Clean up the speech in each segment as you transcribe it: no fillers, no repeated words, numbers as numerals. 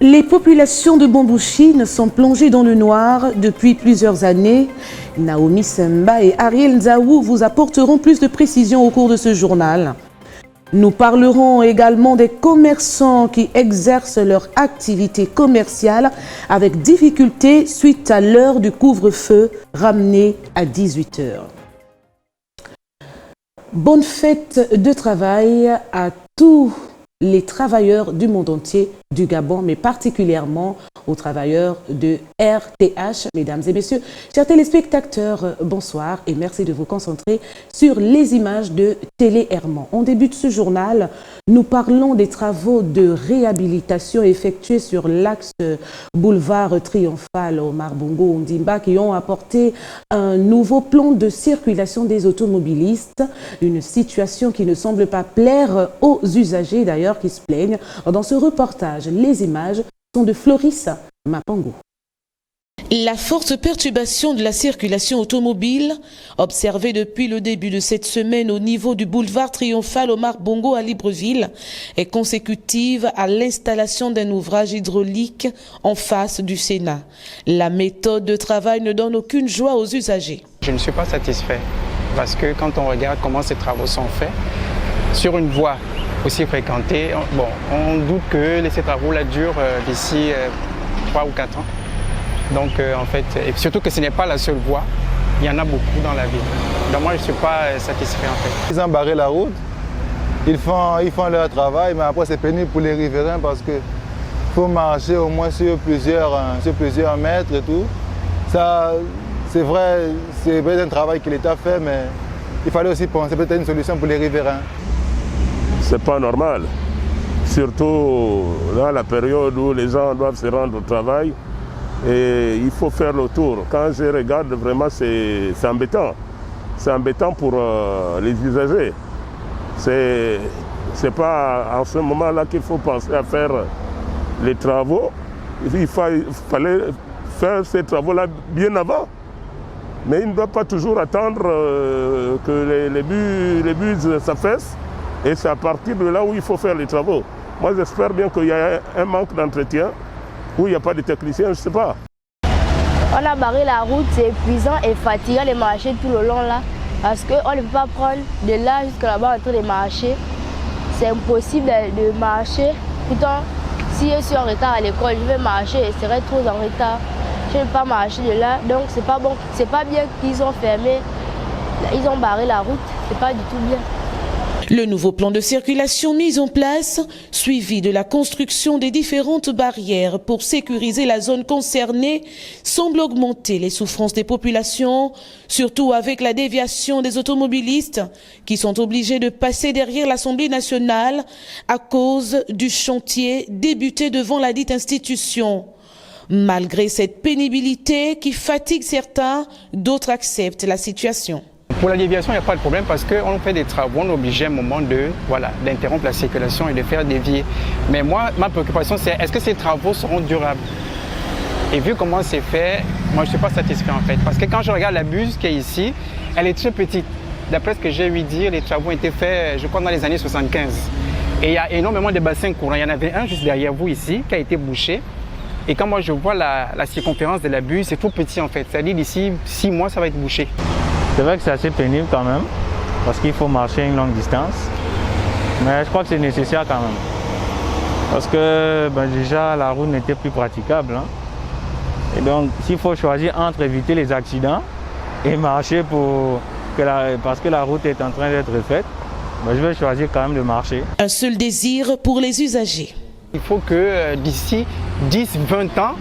Les populations de Bambouchine sont plongées dans le noir depuis plusieurs années. Naomi Semba et Ariel Nzaou vous apporteront plus de précisions au cours de ce journal. Nous parlerons également des commerçants qui exercent leur activité commerciale avec difficulté suite à l'heure du couvre-feu ramenée à 18 h. Bonne fête de travail à tous les travailleurs du monde entier, du Gabon, mais particulièrement aux travailleurs de RTH. Mesdames et messieurs, chers téléspectateurs, bonsoir et merci de vous concentrer sur les images de Télé Herman. On débute ce journal, nous parlons des travaux de réhabilitation effectués sur l'axe boulevard Triomphal Omar Bongo Ondimba qui ont apporté un nouveau plan de circulation des automobilistes, une situation qui ne semble pas plaire aux usagers d'ailleurs qui se plaignent. Dans ce reportage, les images sont de Floris Mapango. La forte perturbation de la circulation automobile, observée depuis le début de cette semaine au niveau du boulevard Triomphal Omar Bongo à Libreville, est consécutive à l'installation d'un ouvrage hydraulique en face du Sénat. La méthode de travail ne donne aucune joie aux usagers. Je ne suis pas satisfait parce que quand on regarde comment ces travaux sont faits, sur une voie aussi fréquentée, on doute que ces travaux-là durent d'ici 3 ou 4 ans. Donc en fait, et surtout que ce n'est pas la seule voie, il y en a beaucoup dans la ville. Donc moi je ne suis pas satisfait en fait. Ils ont barré la route, ils font leur travail, mais après c'est pénible pour les riverains parce qu'il faut marcher au moins sur plusieurs mètres et tout. Ça, c'est vrai, c'est peut-être un travail que l'État fait, mais il fallait aussi penser peut-être une solution pour les riverains. C'est pas normal, surtout dans la période où les gens doivent se rendre au travail et il faut faire le tour. Quand je regarde, vraiment c'est embêtant. C'est embêtant pour les usagers. C'est pas en ce moment-là qu'il faut penser à faire les travaux. Il fallait faire ces travaux-là bien avant. Mais il ne doit pas toujours attendre que les bus s'affaissent. Et c'est à partir de là où il faut faire les travaux. Moi, j'espère bien qu'il y a un manque d'entretien, où il n'y a pas de techniciens, je ne sais pas. On a barré la route, c'est épuisant et fatigant de marcher tout le long là. Parce qu'on ne peut pas prendre de là jusqu'à là-bas en train de marcher. C'est impossible de marcher. Pourtant, si je suis en retard à l'école, je vais marcher et je serai trop en retard. Je ne peux pas marcher de là, donc c'est pas bon. C'est pas bien qu'ils ont fermé, ils ont barré la route, c'est pas du tout bien. Le nouveau plan de circulation mis en place, suivi de la construction des différentes barrières pour sécuriser la zone concernée, semble augmenter les souffrances des populations, surtout avec la déviation des automobilistes qui sont obligés de passer derrière l'Assemblée nationale à cause du chantier débuté devant la dite institution. Malgré cette pénibilité qui fatigue certains, d'autres acceptent la situation. Pour la déviation, il n'y a pas de problème parce qu'on fait des travaux, on est obligé à un moment d'interrompre la circulation et de faire dévier. Mais moi, ma préoccupation, c'est est-ce que ces travaux seront durables? Et vu comment c'est fait, moi je ne suis pas satisfait en fait. Parce que quand je regarde la buse qui est ici, elle est très petite. D'après ce que j'ai ouï dire, les travaux ont été faits, je crois, dans les années 75. Et il y a énormément de bassins courants. Il y en avait un juste derrière vous ici qui a été bouché. Et quand moi je vois la circonférence de la buse, c'est tout petit en fait. C'est-à-dire d'ici 6 mois, ça va être bouché. C'est vrai que c'est assez pénible quand même, parce qu'il faut marcher une longue distance. Mais je crois que c'est nécessaire quand même. Parce que déjà la route n'était plus praticable. Hein. Et donc s'il faut choisir entre éviter les accidents et marcher parce que la route est en train d'être faite, je vais choisir quand même de marcher. Un seul désir pour les usagers. Il faut que d'ici 10-20 ans,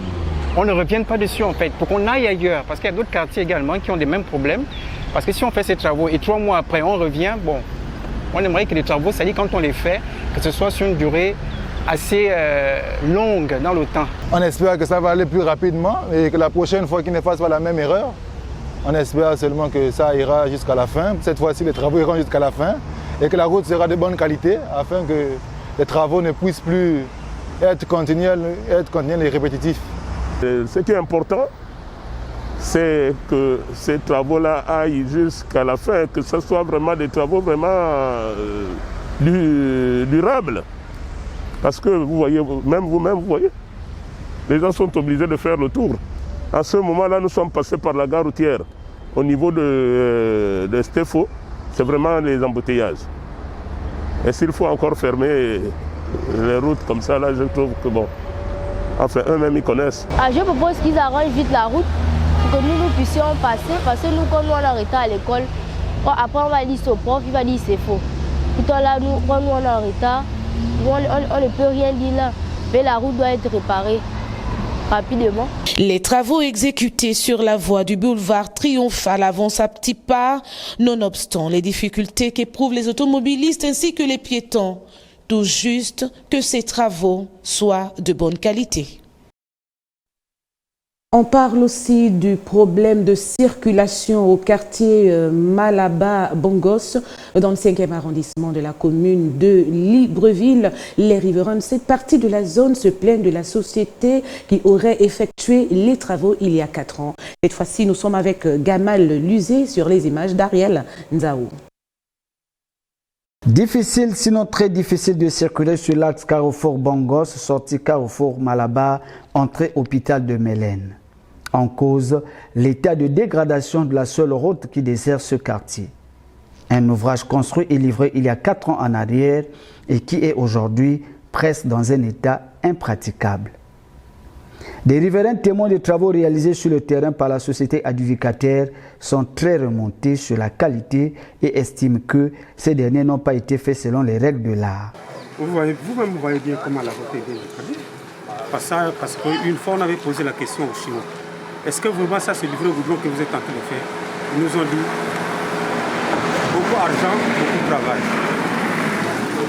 on ne revienne pas dessus en fait, pour qu'on aille ailleurs. Parce qu'il y a d'autres quartiers également qui ont les mêmes problèmes. Parce que si on fait ces travaux et 3 mois après on revient, on aimerait que les travaux, c'est-à-dire quand on les fait, que ce soit sur une durée assez longue dans le temps. On espère que ça va aller plus rapidement et que la prochaine fois qu'ils ne fassent pas la même erreur, on espère seulement que ça ira jusqu'à la fin. Cette fois-ci, les travaux iront jusqu'à la fin et que la route sera de bonne qualité afin que les travaux ne puissent plus être continuels et répétitifs. Ce qui est important, c'est que ces travaux-là aillent jusqu'à la fin, que ce soit vraiment des travaux vraiment durables. Parce que vous voyez, même vous-même, vous voyez, les gens sont obligés de faire le tour. À ce moment-là, nous sommes passés par la gare routière. Au niveau de Stéphos, c'est vraiment les embouteillages. Et s'il faut encore fermer les routes comme ça, là, je trouve que bon, enfin, eux-mêmes, ils connaissent. Je propose qu'ils arrangent vite la route pour que nous puissions passer, parce que nous, comme nous, on est en retard à l'école, après, on va dire au prof, il va dire c'est faux. Plutôt là, nous, quand nous, on est en retard, on ne peut rien dire là, mais la route doit être réparée rapidement. Les travaux exécutés sur la voie du boulevard Triomphal avancent à petits pas, nonobstant les difficultés qu'éprouvent les automobilistes ainsi que les piétons. Tout juste que ces travaux soient de bonne qualité. On parle aussi du problème de circulation au quartier Malaba-Bongos, dans le 5e arrondissement de la commune de Libreville. Les riverains de cette partie de la zone se plaignent de la société qui aurait effectué les travaux il y a 4 ans. Cette fois-ci, nous sommes avec Gamal Luzé sur les images d'Ariel Nzaou. Difficile, sinon très difficile de circuler sur l'axe Carrefour Bongos, sortie Carrefour Malaba, entrée hôpital de Mélène. En cause, l'état de dégradation de la seule route qui dessert ce quartier. Un ouvrage construit et livré il y a 4 ans en arrière et qui est aujourd'hui presque dans un état impraticable. Des riverains témoins des travaux réalisés sur le terrain par la société adjudicataire sont très remontés sur la qualité et estiment que ces derniers n'ont pas été faits selon les règles de l'art. Vous-même, vous voyez bien comment la route est bien dégradée. Parce qu'une fois, on avait posé la question aux Chinois. Est-ce que vraiment ça, c'est livré au goudron que vous êtes en train de faire? Ils nous ont dit beaucoup d'argent, beaucoup de travail.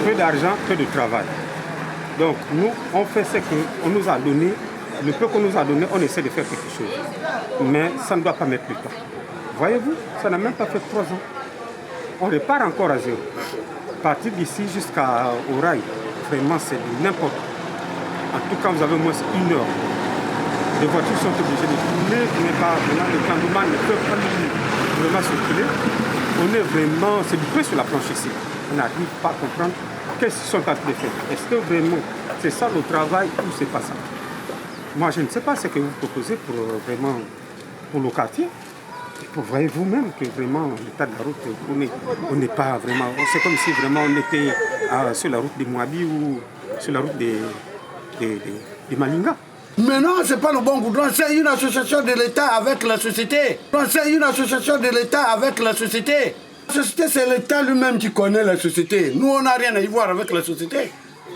Peu d'argent, peu de travail. Donc nous, on fait ce qu'on nous a donné. Le peu qu'on nous a donné, on essaie de faire quelque chose. Mais ça ne doit pas mettre du temps. Voyez-vous, ça n'a même pas fait 3 ans. On repart encore à zéro. Partir d'ici jusqu'au rail, vraiment c'est n'importe quoi. En tout cas, vous avez au moins 1 heure. Les voitures sont obligées de tourner, mais pas vraiment, le caméraman ne peut pas vraiment circuler. On est vraiment, c'est du peu sur la planche ici. On n'arrive pas à comprendre qu'est-ce qu'ils sont en train de faire. Est-ce que vraiment c'est ça le travail ou c'est pas ça? Moi, je ne sais pas ce que vous proposez pour vraiment pour le quartier. Vous voyez vous-même que vraiment l'état de la route, on n'est pas vraiment. C'est comme si vraiment on était sur la route des Moabi ou sur la route des Malinga. Mais non, ce n'est pas le bon goudron, c'est une association de l'État avec la société. C'est une association de l'État avec la société. La société, c'est l'État lui-même qui connaît la société. Nous, on n'a rien à y voir avec la société.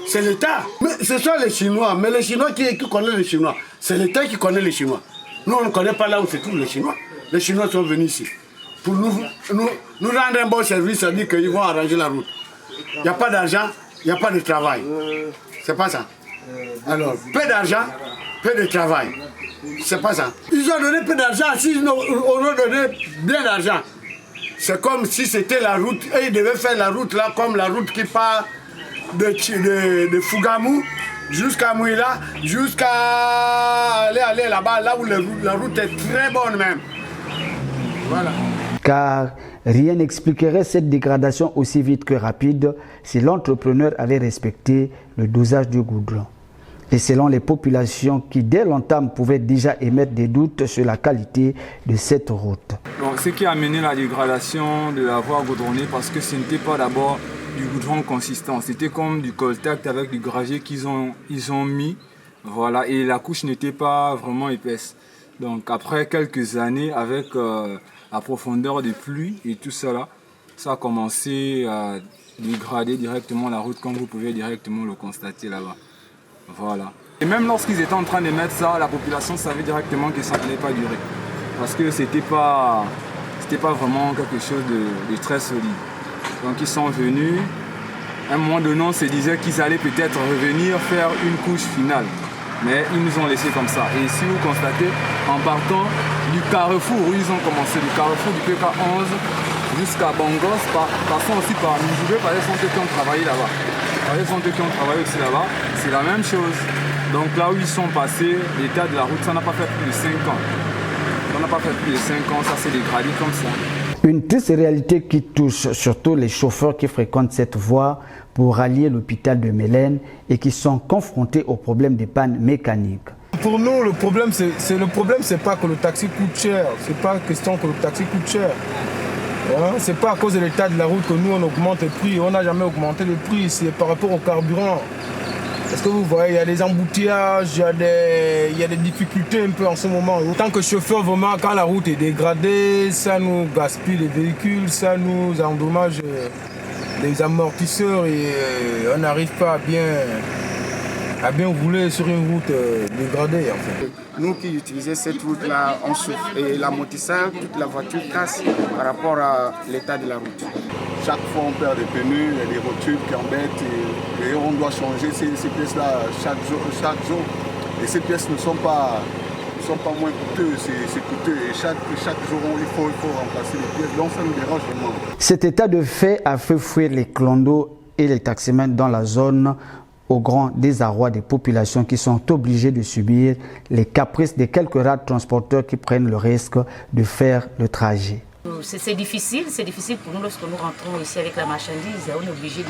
C'est l'État. Mais ce sont les Chinois. Mais les Chinois qui connaissent les Chinois, c'est l'État qui connaît les Chinois. Nous, on ne connaît pas là où se trouvent les Chinois. Les Chinois sont venus ici pour nous rendre un bon service, c'est-à-dire qu'ils vont arranger la route. Il n'y a pas d'argent, il n'y a pas de travail. C'est pas ça. Alors, peu d'argent, peu de travail. C'est pas ça. Ils ont donné peu d'argent, s'ils auraient donné bien d'argent. C'est comme si c'était la route, et ils devaient faire la route là, comme la route qui part de Fougamou jusqu'à Mouila, jusqu'à aller là-bas, là où la route est très bonne même. Voilà. Car rien n'expliquerait cette dégradation aussi vite que rapide si l'entrepreneur avait respecté le dosage du goudron. Et selon les populations qui, dès l'entame, pouvaient déjà émettre des doutes sur la qualité de cette route. Donc, ce qui a amené la dégradation de la voie goudronnée, parce que ce n'était pas d'abord du goudron consistant, c'était comme du contact avec du gravier qu'ils ont mis, voilà, et la couche n'était pas vraiment épaisse. Donc après quelques années, avec la profondeur des pluies et tout ça, ça a commencé à dégrader directement la route, comme vous pouvez directement le constater là-bas. Voilà. Et même lorsqu'ils étaient en train de mettre ça, la population savait directement que ça n'allait pas durer. Parce que c'était pas vraiment quelque chose de très solide. Donc ils sont venus, à un moment donné on se disait qu'ils allaient peut-être revenir faire une couche finale. Mais ils nous ont laissé comme ça. Et si vous constatez, en partant du carrefour où ils ont commencé, du carrefour du PK11 jusqu'à Bongos, passant aussi par Mijoubé, par les centres qui ont travaillé là-bas. Les centres qui ont travaillé aussi là-bas, c'est la même chose. Donc là où ils sont passés, l'état de la route, ça n'a pas fait plus de 5 ans. Ça n'a pas fait plus de 5 ans, ça s'est dégradé comme ça. Une triste réalité qui touche surtout les chauffeurs qui fréquentent cette voie pour rallier l'hôpital de Mélène et qui sont confrontés aux problèmes de panne mécanique. Pour nous, le problème, c'est pas que le taxi coûte cher. C'est pas question que le taxi coûte cher. Hein? C'est pas à cause de l'état de la route que nous, on augmente le prix. On n'a jamais augmenté le prix. C'est par rapport au carburant. Parce que vous voyez, il y a des embouteillages, il y a des difficultés un peu en ce moment. En tant que chauffeur, vraiment, quand la route est dégradée, ça nous gaspille les véhicules, ça nous endommage les amortisseurs et on n'arrive pas à bien rouler sur une route dégradée. En fait. Nous qui utilisons cette route-là, on souffre. Et l'amortisseur, toute la voiture casse par rapport à l'état de la route. Chaque fois, on perd des pneus, il y a des rotules qui embêtent et on doit changer ces pièces-là chaque jour. Et ces pièces ne sont pas moins coûteuses, c'est coûteux. Et chaque jour, il faut remplacer les pièces. Donc ça nous dérange vraiment. Cet état de fait a fait fuir les clandos et les taximens dans la zone au grand désarroi des populations qui sont obligées de subir les caprices de quelques rares transporteurs qui prennent le risque de faire le trajet. C'est difficile pour nous lorsque nous rentrons ici avec la marchandise. On est obligé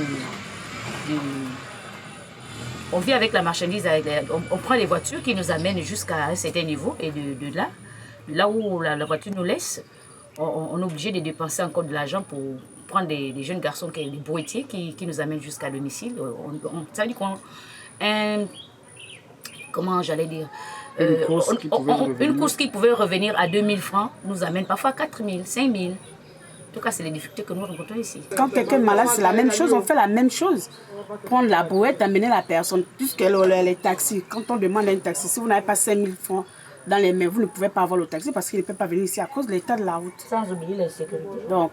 on vit avec la marchandise, on prend les voitures qui nous amènent jusqu'à un certain niveau et de là où la voiture nous laisse, on est obligé de dépenser encore de l'argent pour prendre des jeunes garçons, des boîtiers qui nous amènent jusqu'à domicile. Ça veut dire comment j'allais dire, une course qui pouvait revenir à 2000 francs nous amène parfois à 4000, 5000. En tout cas, c'est les difficultés que nous rencontrons ici. Quand quelqu'un est malade, c'est la même chose, on fait la même chose. Prendre la brouette, amener la personne. Puisque les taxis, quand on demande un taxi, si vous n'avez pas 5000 francs dans les mains, vous ne pouvez pas avoir le taxi parce qu'il ne peut pas venir ici à cause de l'état de la route. Sans oublier la sécurité. Donc,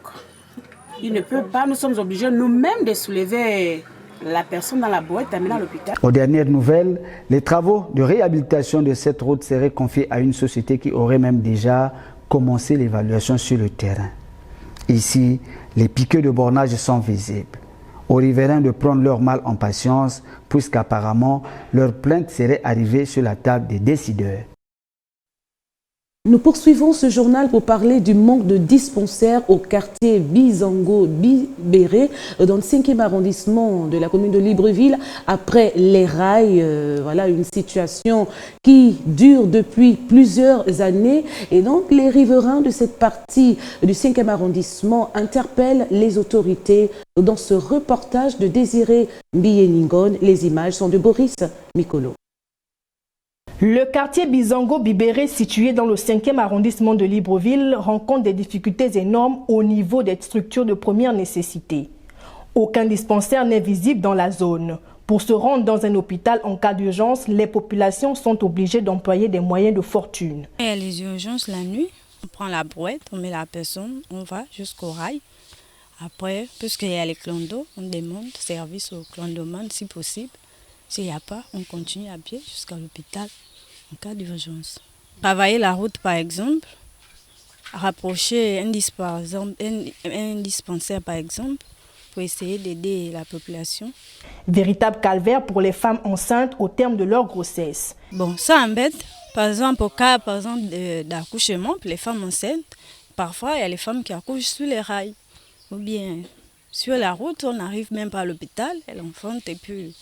il ne peut pas, nous sommes obligés nous-mêmes de soulever la personne dans la boîte, amener à l'hôpital. Aux dernières nouvelles, les travaux de réhabilitation de cette route seraient confiés à une société qui aurait même déjà commencé l'évaluation sur le terrain. Ici, les piquets de bornage sont visibles. Aux riverains de prendre leur mal en patience, puisqu'apparemment, leur plainte serait arrivée sur la table des décideurs. Nous poursuivons ce journal pour parler du manque de dispensaires au quartier Bizango-Bibéré dans le 5e arrondissement de la commune de Libreville après les rails. Voilà une situation qui dure depuis plusieurs années et donc les riverains de cette partie du 5e arrondissement interpellent les autorités dans ce reportage de Désiré Mbiyeningon. Les images sont de Boris Mikolo. Le quartier Bizango-Bibéré, situé dans le 5e arrondissement de Libreville, rencontre des difficultés énormes au niveau des structures de première nécessité. Aucun dispensaire n'est visible dans la zone. Pour se rendre dans un hôpital en cas d'urgence, les populations sont obligées d'employer des moyens de fortune. Il y a les urgences la nuit, on prend la brouette, on met la personne, on va jusqu'au rail. Après, puisqu'il y a les clandos, on demande service aux clandomans si possible. S'il n'y a pas, on continue à pied jusqu'à l'hôpital en cas d'urgence. Travailler la route par exemple, rapprocher un dispensaire par exemple, pour essayer d'aider la population. Véritable calvaire pour les femmes enceintes au terme de leur grossesse. Bon, ça embête. Par exemple, au cas d'accouchement, pour les femmes enceintes, parfois il y a les femmes qui accouchent sur les rails. Ou bien sur la route, on n'arrive même pas à l'hôpital, elle enfante et puis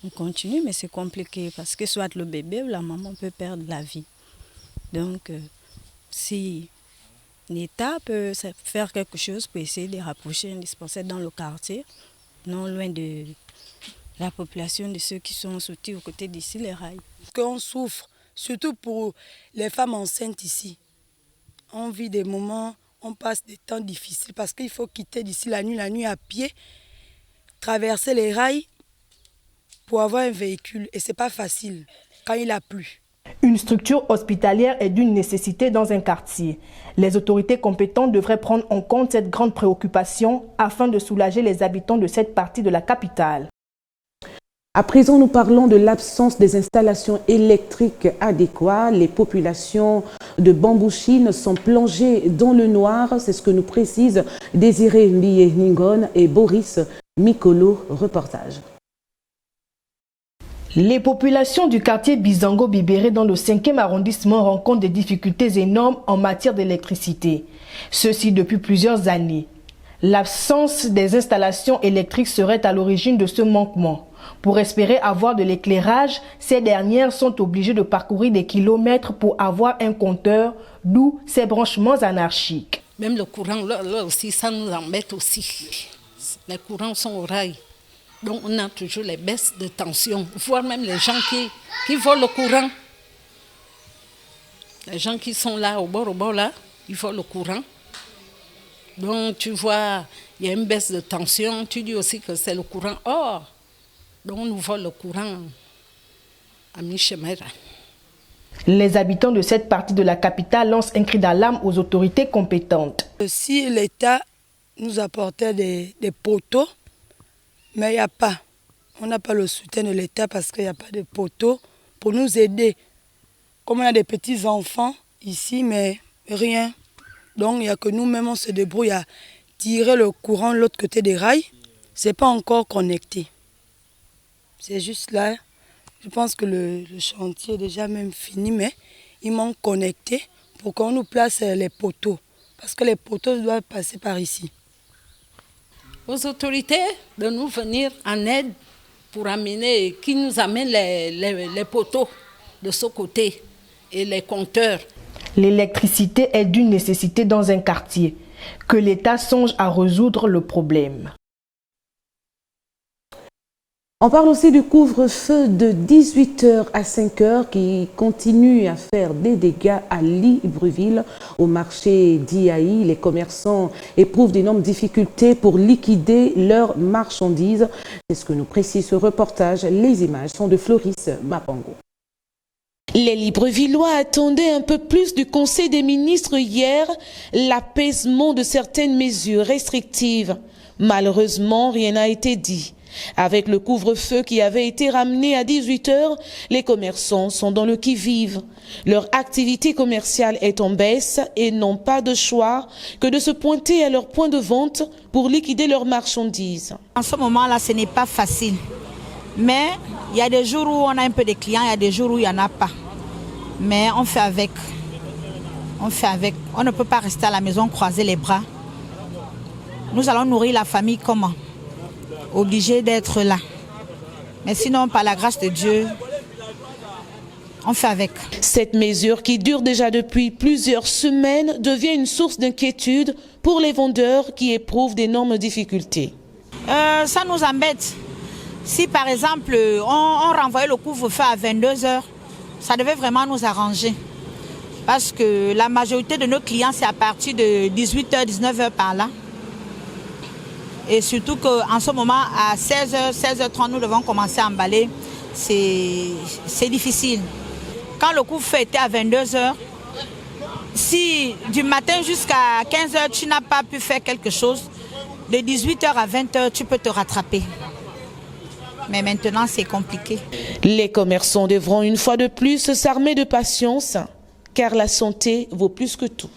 on continue, mais c'est compliqué parce que soit le bébé ou la maman peut perdre la vie. Donc, si l'État peut faire quelque chose pour essayer de rapprocher un dispensaire dans le quartier, non loin de la population de ceux qui sont soutenus aux côtés d'ici, les rails. Qu'on souffre, surtout pour les femmes enceintes ici. On vit des moments, on passe des temps difficiles parce qu'il faut quitter d'ici la nuit à pied, traverser les rails, pour avoir un véhicule et c'est pas facile quand il a plu. Une structure hospitalière est d'une nécessité dans un quartier. Les autorités compétentes devraient prendre en compte cette grande préoccupation afin de soulager les habitants de cette partie de la capitale. À présent, nous parlons de l'absence des installations électriques adéquates. Les populations de Bambouchine sont plongées dans le noir. C'est ce que nous précisent Désiré Mbiyeningon et Boris Mikolo. Reportage. Les populations du quartier Bizango-Bibéré dans le 5e arrondissement rencontrent des difficultés énormes en matière d'électricité. Ceci depuis plusieurs années. L'absence des installations électriques serait à l'origine de ce manquement. Pour espérer avoir de l'éclairage, ces dernières sont obligées de parcourir des kilomètres pour avoir un compteur, d'où ces branchements anarchiques. Même le courant, là aussi, ça nous embête aussi. Les courants sont au rail. Donc on a toujours les baisses de tension, voire même les gens qui volent le courant. Les gens qui sont là, au bord là, ils volent le courant. Donc tu vois, il y a une baisse de tension, tu dis aussi que c'est le courant. Or, donc on nous vole le courant à mi-chemin. Les habitants de cette partie de la capitale lancent un cri d'alarme aux autorités compétentes. Si l'État nous apportait des poteaux, mais il n'y a pas. On n'a pas le soutien de l'État parce qu'il n'y a pas de poteaux pour nous aider. Comme on a des petits-enfants ici, mais rien. Donc il n'y a que nous-mêmes, on se débrouille à tirer le courant de l'autre côté des rails. Ce n'est pas encore connecté. C'est juste là. Je pense que le chantier est déjà même fini, mais il manque connecté pour qu'on nous place les poteaux. Parce que les poteaux doivent passer par ici. Aux autorités de nous venir en aide pour amener, qui nous amène les poteaux de ce côté et les compteurs. L'électricité est d'une nécessité dans un quartier. Que l'État songe à résoudre le problème. On parle aussi du couvre-feu de 18h à 5h qui continue à faire des dégâts à Libreville. Au marché d'Iaï, les commerçants éprouvent d'énormes difficultés pour liquider leurs marchandises. C'est ce que nous précise ce reportage. Les images sont de Floris Mapango. Les Librevillois attendaient un peu plus du Conseil des ministres hier, l'apaisement de certaines mesures restrictives. Malheureusement, rien n'a été dit. Avec le couvre-feu qui avait été ramené à 18h, les commerçants sont dans le qui-vive. Leur activité commerciale est en baisse et n'ont pas de choix que de se pointer à leur point de vente pour liquider leurs marchandises. En ce moment-là, ce n'est pas facile. Mais il y a des jours où on a un peu de clients, il y a des jours où il n'y en a pas. Mais on fait avec. On fait avec. On ne peut pas rester à la maison croiser les bras. Nous allons nourrir la famille comment? Obligés d'être là. Mais sinon, par la grâce de Dieu, on fait avec. Cette mesure qui dure déjà depuis plusieurs semaines devient une source d'inquiétude pour les vendeurs qui éprouvent d'énormes difficultés. Ça nous embête. Si par exemple, on renvoyait le couvre-feu à 22h, ça devait vraiment nous arranger. Parce que la majorité de nos clients, c'est à partir de 18h, 19h par là. Et surtout qu'en ce moment, à 16h, 16h30, nous devons commencer à emballer. C'est difficile. Quand le couvre-feu était à 22h, si du matin jusqu'à 15h, tu n'as pas pu faire quelque chose, de 18h à 20h, tu peux te rattraper. Mais maintenant, c'est compliqué. Les commerçants devront une fois de plus s'armer de patience, car la santé vaut plus que tout.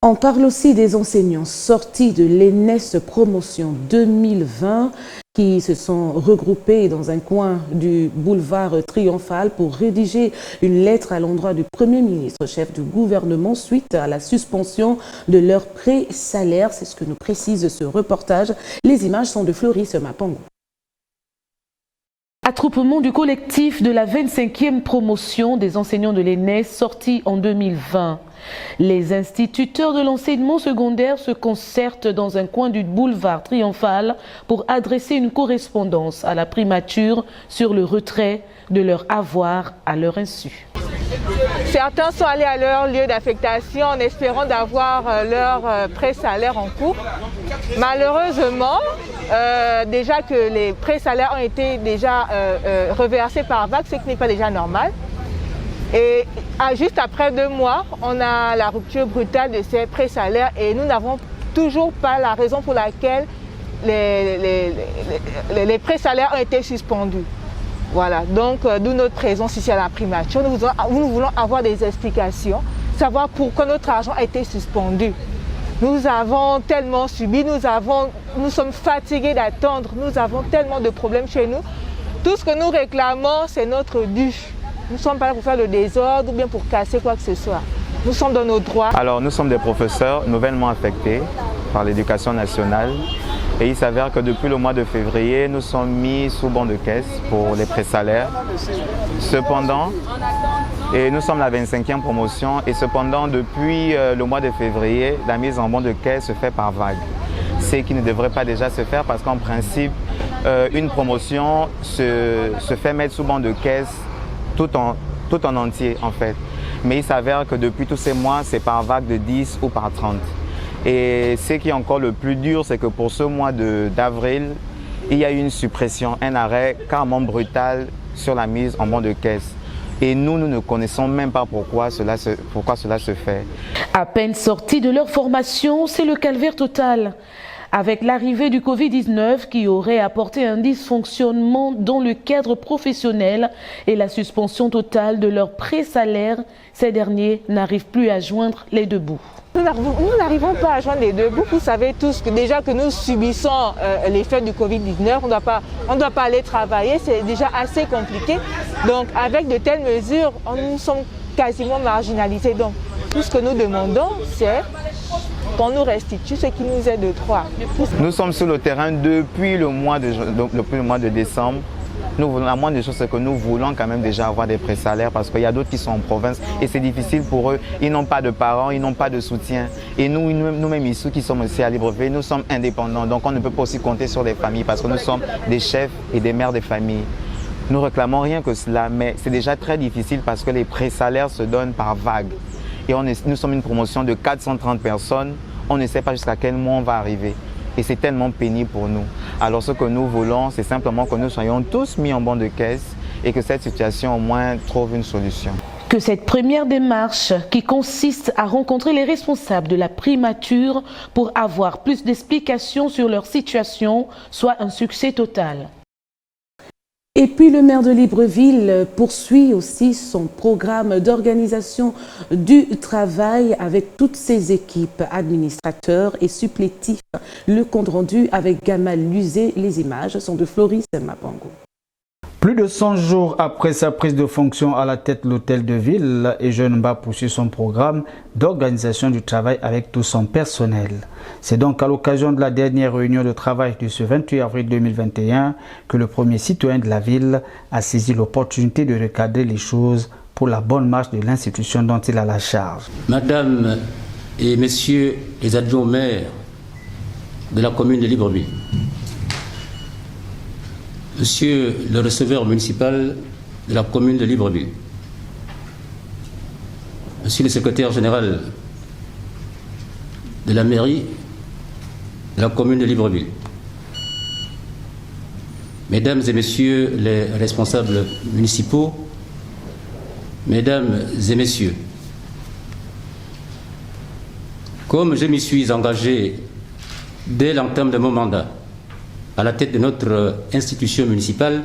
On parle aussi des enseignants sortis de l'ENES Promotion 2020 qui se sont regroupés dans un coin du boulevard Triomphal pour rédiger une lettre à l'endroit du Premier ministre, chef du gouvernement, suite à la suspension de leur pré-salaire. C'est ce que nous précise ce reportage. Les images sont de Floris Mapango. Attroupement du collectif de la 25e promotion des enseignants de l'ENES sortis en 2020. Les instituteurs de l'enseignement secondaire se concertent dans un coin du boulevard Triomphal pour adresser une correspondance à la primature sur le retrait de leur avoir à leur insu. Certains sont allés à leur lieu d'affectation en espérant d'avoir leur pré-salaire en cours. Malheureusement, déjà que les pré-salaires ont été déjà reversés par vague, ce qui n'est pas déjà normal. Et juste après 2 mois, on a la rupture brutale de ces pré-salaires et nous n'avons toujours pas la raison pour laquelle les pré-salaires ont été suspendus. Voilà, donc d'où notre présence ici à la primature. Nous voulons avoir des explications, savoir pourquoi notre argent a été suspendu. Nous avons tellement subi, nous sommes fatigués d'attendre, nous avons tellement de problèmes chez nous. Tout ce que nous réclamons, c'est notre dû. Nous ne sommes pas là pour faire le désordre ou bien pour casser quoi que ce soit. Nous sommes dans nos droits. Alors, nous sommes des professeurs nouvellement affectés par l'éducation nationale Et il s'avère que depuis le mois de février, nous sommes mis sous bon de caisse pour les pré-salaires. Cependant, et nous sommes la 25e promotion, et cependant, depuis le mois de février, la mise en bon de caisse se fait par vague. Ce qui ne devrait pas déjà se faire parce qu'en principe, une promotion se fait mettre sous bon de caisse tout en entier en fait. Mais il s'avère que depuis tous ces mois, c'est par vague de 10 ou par 30. Et ce qui est encore le plus dur, c'est que pour ce mois d'avril, il y a eu une suppression, un arrêt carrément brutal sur la mise en bon de caisse. Et nous ne connaissons même pas pourquoi cela se fait. À peine sortis de leur formation, c'est le calvaire total. Avec l'arrivée du Covid-19 qui aurait apporté un dysfonctionnement dans le cadre professionnel et la suspension totale de leurs pré-salaires, ces derniers n'arrivent plus à joindre les deux bouts. Nous n'arrivons pas à joindre les deux bouts. Vous savez tous que déjà que nous subissons l'effet du Covid-19, on ne doit pas aller travailler, c'est déjà assez compliqué. Donc avec de telles mesures, nous sommes quasiment marginalisés. Donc tout ce que nous demandons, c'est qu'on nous restitue ce qui nous est de droit. Nous sommes sur le terrain depuis le mois de décembre. La moindre des choses, c'est que nous voulons quand même déjà avoir des pré-salaires parce qu'il y a d'autres qui sont en province et c'est difficile pour eux. Ils n'ont pas de parents, ils n'ont pas de soutien. Et nous-mêmes ici qui sommes aussi à Libreville, nous sommes indépendants. Donc on ne peut pas aussi compter sur les familles parce que nous sommes des chefs et des mères de famille. Nous réclamons rien que cela, mais c'est déjà très difficile parce que les pré-salaires se donnent par vague. Et nous sommes une promotion de 430 personnes. On ne sait pas jusqu'à quel mois on va arriver. Et c'est tellement pénible pour nous. Alors ce que nous voulons, c'est simplement que nous soyons tous mis en bon de caisse et que cette situation au moins trouve une solution. Que cette première démarche qui consiste à rencontrer les responsables de la primature pour avoir plus d'explications sur leur situation soit un succès total. Et puis le maire de Libreville poursuit aussi son programme d'organisation du travail avec toutes ses équipes, administrateurs et supplétifs. Le compte rendu avec Gamal Luzé, les images sont de Floris Mapango. Plus de 100 jours après sa prise de fonction à la tête de l'hôtel de ville, Ejeune-Mba poursuit son programme d'organisation du travail avec tout son personnel. C'est donc à l'occasion de la dernière réunion de travail de ce 28 avril 2021 que le premier citoyen de la ville a saisi l'opportunité de recadrer les choses pour la bonne marche de l'institution dont il a la charge. Madame et messieurs les adjoints maires de la commune de Libreville, Monsieur le receveur municipal de la commune de Libreville, Monsieur le secrétaire général de la mairie de la commune de Libreville, Mesdames et Messieurs les responsables municipaux, Mesdames et Messieurs, comme je m'y suis engagé dès l'entame de mon mandat à la tête de notre institution municipale,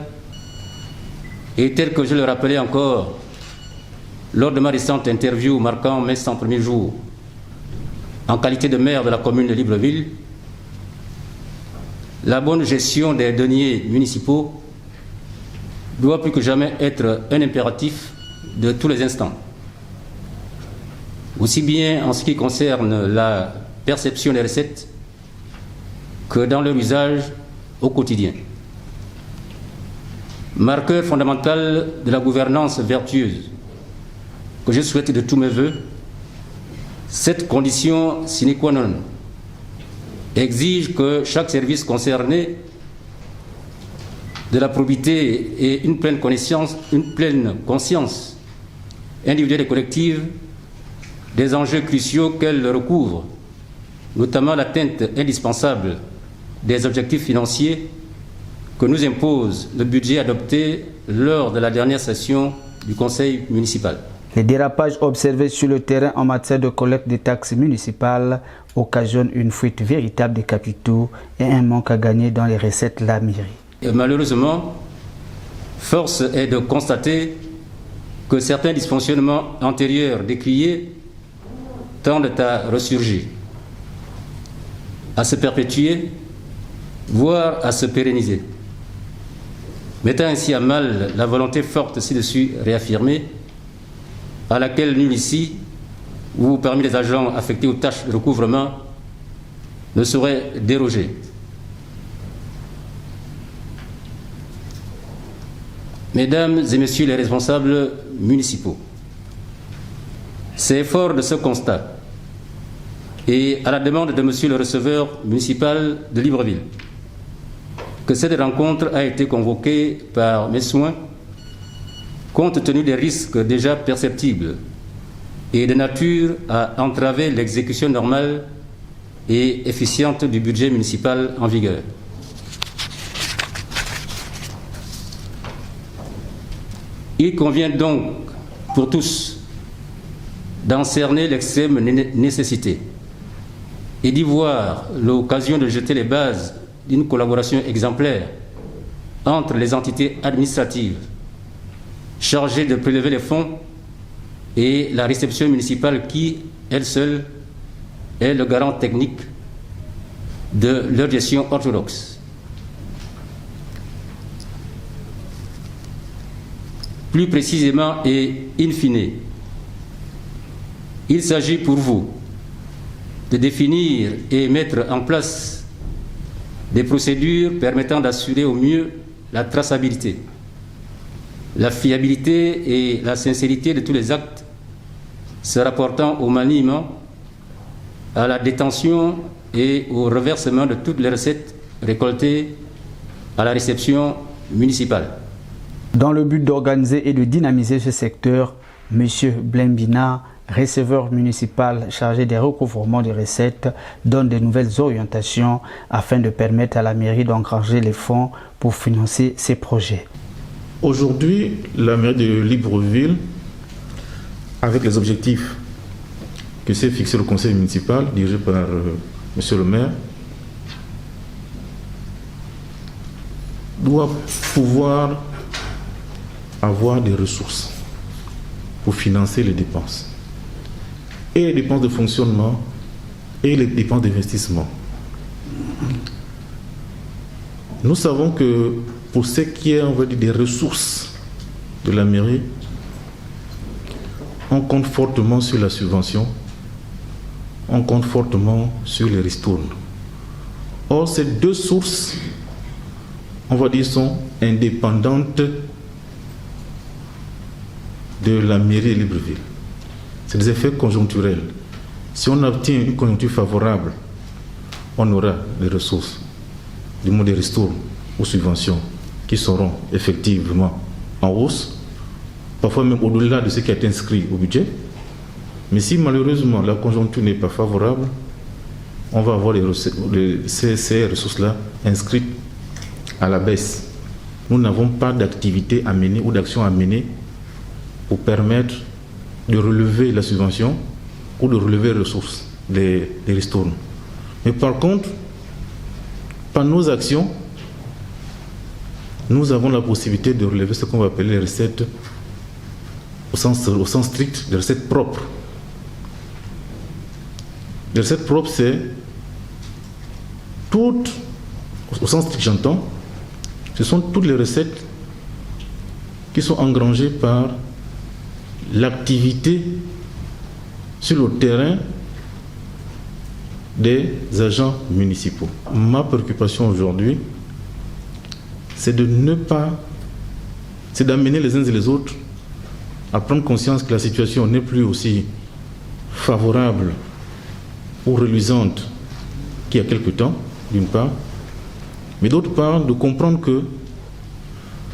et tel que je le rappelais encore lors de ma récente interview marquant mes 100 premiers jours en qualité de maire de la commune de Libreville, la bonne gestion des deniers municipaux doit plus que jamais être un impératif de tous les instants, aussi bien en ce qui concerne la perception des recettes que dans leur usage au quotidien. Marqueur fondamental de la gouvernance vertueuse que je souhaite de tous mes voeux, cette condition sine qua non exige que chaque service concerné de la probité et une pleine conscience individuelle et collective des enjeux cruciaux qu'elle recouvre, notamment l'atteinte indispensable des objectifs financiers que nous impose le budget adopté lors de la dernière session du conseil municipal. Les dérapages observés sur le terrain en matière de collecte des taxes municipales occasionnent une fuite véritable des capitaux et un manque à gagner dans les recettes de la mairie. Et malheureusement, force est de constater que certains dysfonctionnements antérieurs décriés tendent à ressurgir, à se perpétuer, voire à se pérenniser, mettant ainsi à mal la volonté forte ci-dessus réaffirmée, à laquelle nul ici, ou parmi les agents affectés aux tâches de recouvrement, ne saurait déroger. Mesdames et Messieurs les responsables municipaux, c'est fort de ce constat et à la demande de Monsieur le receveur municipal de Libreville que cette rencontre a été convoquée par mes soins compte tenu des risques déjà perceptibles et de nature à entraver l'exécution normale et efficiente du budget municipal en vigueur. Il convient donc pour tous d'en cerner l'extrême nécessité et d'y voir l'occasion de jeter les bases d'une collaboration exemplaire entre les entités administratives chargées de prélever les fonds et la réception municipale qui, elle seule, est le garant technique de leur gestion orthodoxe. Plus précisément et in fine, il s'agit pour vous de définir et mettre en place des procédures permettant d'assurer au mieux la traçabilité, la fiabilité et la sincérité de tous les actes se rapportant au maniement, à la détention et au reversement de toutes les recettes récoltées à la réception municipale. Dans le but d'organiser et de dynamiser ce secteur, M. Blembina, receveur municipal chargé des recouvrements des recettes, donne de nouvelles orientations afin de permettre à la mairie d'engranger les fonds pour financer ses projets. Aujourd'hui, la mairie de Libreville, avec les objectifs que s'est fixé le conseil municipal, dirigé par M. le maire, doit pouvoir avoir des ressources pour financer les dépenses. Et les dépenses de fonctionnement et les dépenses d'investissement. Nous savons que pour ce qui est, on va dire, des ressources de la mairie, on compte fortement sur la subvention, on compte fortement sur les ristournes. Or, ces deux sources, on va dire, sont indépendantes de la mairie de Libreville. C'est des effets conjoncturels. Si on obtient une conjoncture favorable, on aura des ressources, du moins des ristournes ou subventions qui seront effectivement en hausse, parfois même au-delà de ce qui est inscrit au budget. Mais si malheureusement la conjoncture n'est pas favorable, on va avoir ces ressources-là inscrites à la baisse. Nous n'avons pas d'activité à mener ou d'action à mener pour permettre de relever la subvention ou de relever les ressources, les ristournes. Mais par contre, par nos actions, nous avons la possibilité de relever ce qu'on va appeler les recettes au sens strict, des recettes propres. Les recettes propres, c'est toutes, au sens strict j'entends, ce sont toutes les recettes qui sont engrangées par l'activité sur le terrain des agents municipaux. Ma préoccupation aujourd'hui, c'est d'amener les uns et les autres à prendre conscience que la situation n'est plus aussi favorable ou reluisante qu'il y a quelque temps, d'une part, mais d'autre part, de comprendre que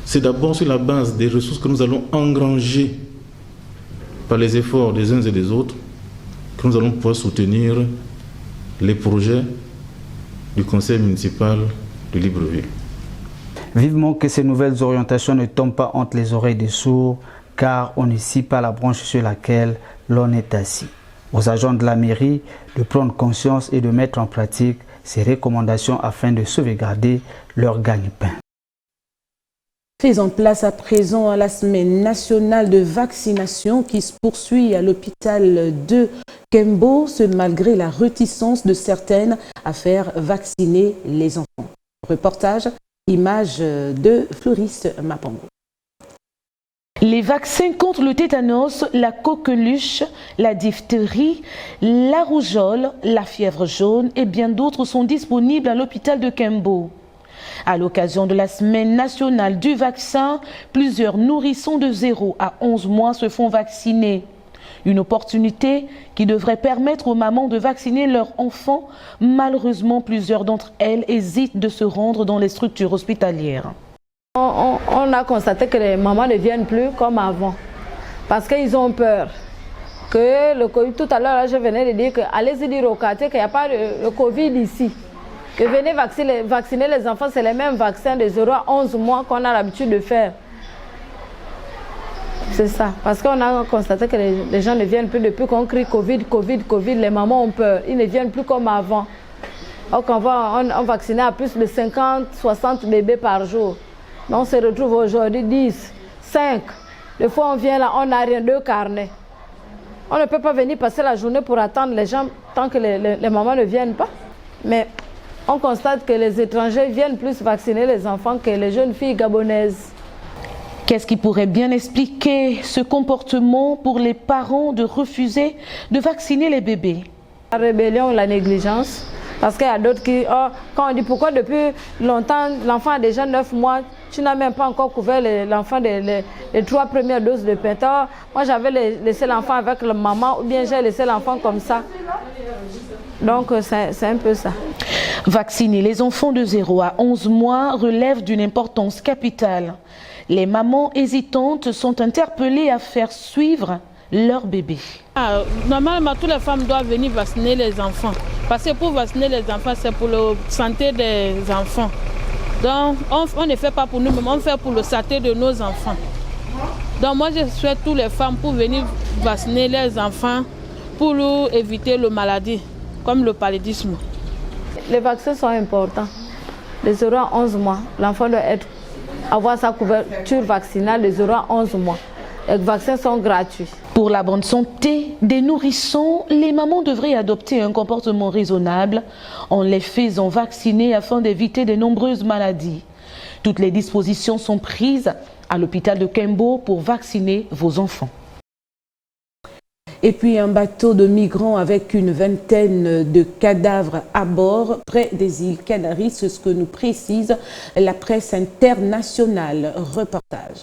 c'est d'abord sur la base des ressources que nous allons engranger par les efforts des uns et des autres que nous allons pouvoir soutenir les projets du conseil municipal de Libreville. Vivement que ces nouvelles orientations ne tombent pas entre les oreilles des sourds, car on ne scie pas la branche sur laquelle l'on est assis. Aux agents de la mairie de prendre conscience et de mettre en pratique ces recommandations afin de sauvegarder leur gagne-pain. Faisons place à présent à la semaine nationale de vaccination qui se poursuit à l'hôpital de Kembo, ce malgré la réticence de certaines à faire vacciner les enfants. Reportage, image de Floris Mapango. Les vaccins contre le tétanos, la coqueluche, la diphtérie, la rougeole, la fièvre jaune et bien d'autres sont disponibles à l'hôpital de Kembo. À l'occasion de la semaine nationale du vaccin, plusieurs nourrissons de 0 à 11 mois se font vacciner. Une opportunité qui devrait permettre aux mamans de vacciner leurs enfants. Malheureusement, plusieurs d'entre elles hésitent de se rendre dans les structures hospitalières. On a constaté que les mamans ne viennent plus comme avant parce qu'ils ont peur. Que le Covid, tout à l'heure, je venais de dire que allez-y dire au quartier qu'il n'y a pas de Covid ici. Que venez vacciner les enfants, c'est les mêmes vaccins de 0 à 11 mois qu'on a l'habitude de faire. C'est ça, parce qu'on a constaté que les gens ne viennent plus depuis qu'on crie Covid, Covid, Covid, les mamans ont peur, ils ne viennent plus comme avant. Donc on vaccinait à plus de 50, 60 bébés par jour. Mais on se retrouve aujourd'hui 10, 5. Des fois on vient là, on n'a rien, 2 carnets. On ne peut pas venir passer la journée pour attendre les gens tant que les mamans ne viennent pas. Mais on constate que les étrangers viennent plus vacciner les enfants que les jeunes filles gabonaises. Qu'est-ce qui pourrait bien expliquer ce comportement pour les parents de refuser de vacciner les bébés? La rébellion ou la négligence. Parce qu'il y a d'autres qui, quand on dit pourquoi depuis longtemps, l'enfant a déjà 9 mois, tu n'as même pas encore couvert l'enfant les 3 premières doses de penta. Moi j'avais laissé l'enfant avec la maman ou bien j'ai laissé l'enfant comme ça. Donc c'est un peu ça. Vacciner les enfants de 0 à 11 mois relève d'une importance capitale. Les mamans hésitantes sont interpellées à faire suivre leur bébé. Normalement, toutes les femmes doivent venir vacciner les enfants. Parce que pour vacciner les enfants, c'est pour la santé des enfants. Donc, on ne fait pas pour nous-mêmes, on fait pour la santé de nos enfants. Donc, moi, je souhaite toutes les femmes pour venir vacciner les enfants pour éviter les maladies, comme le paludisme. Les vaccins sont importants. De 0 à 11 mois, l'enfant doit avoir sa couverture vaccinale de 0 à 11 mois. Les vaccins sont gratuits. Pour la bonne santé des nourrissons, les mamans devraient adopter un comportement raisonnable en les faisant vacciner afin d'éviter de nombreuses maladies. Toutes les dispositions sont prises à l'hôpital de Kembo pour vacciner vos enfants. Et puis un bateau de migrants avec une vingtaine de cadavres à bord près des îles Canaries, c'est ce que nous précise la presse internationale. Reportage.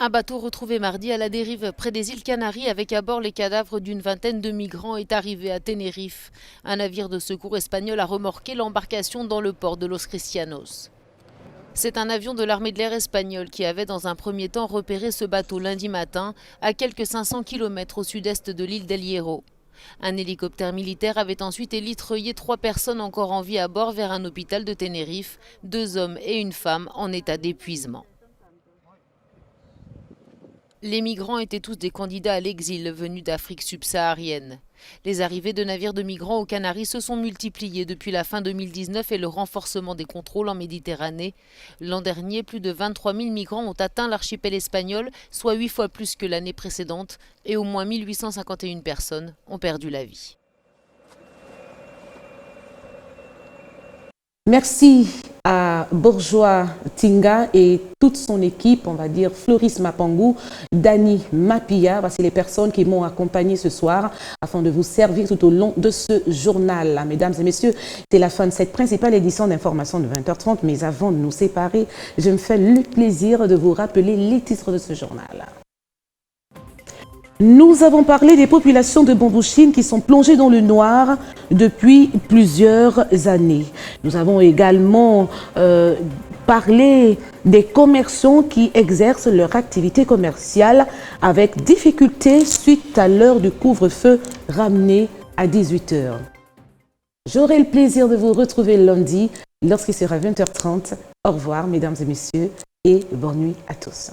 Un bateau retrouvé mardi à la dérive près des îles Canaries avec à bord les cadavres d'une vingtaine de migrants est arrivé à Tenerife. Un navire de secours espagnol a remorqué l'embarcation dans le port de Los Cristianos. C'est un avion de l'armée de l'air espagnole qui avait dans un premier temps repéré ce bateau lundi matin à quelques 500 km au sud-est de l'île d'El Hierro. Un hélicoptère militaire avait ensuite élitreillé 3 personnes encore en vie à bord vers un hôpital de Tenerife, 2 hommes et une femme en état d'épuisement. Les migrants étaient tous des candidats à l'exil venus d'Afrique subsaharienne. Les arrivées de navires de migrants aux Canaries se sont multipliées depuis la fin 2019 et le renforcement des contrôles en Méditerranée. L'an dernier, plus de 23 000 migrants ont atteint l'archipel espagnol, soit 8 fois plus que l'année précédente, et au moins 1851 personnes ont perdu la vie. Merci à Bourgeois Tinga et toute son équipe, on va dire Floris Mapangou, Dani Mapia. Voici les personnes qui m'ont accompagné ce soir afin de vous servir tout au long de ce journal. Mesdames et messieurs, c'est la fin de cette principale édition d'information de 20h30. Mais avant de nous séparer, je me fais le plaisir de vous rappeler les titres de ce journal. Nous avons parlé des populations de Bambouchine qui sont plongées dans le noir depuis plusieurs années. Nous avons également parlé des commerçants qui exercent leur activité commerciale avec difficulté suite à l'heure du couvre-feu ramenée à 18h. J'aurai le plaisir de vous retrouver lundi lorsqu'il sera 20h30. Au revoir, mesdames et messieurs, et bonne nuit à tous.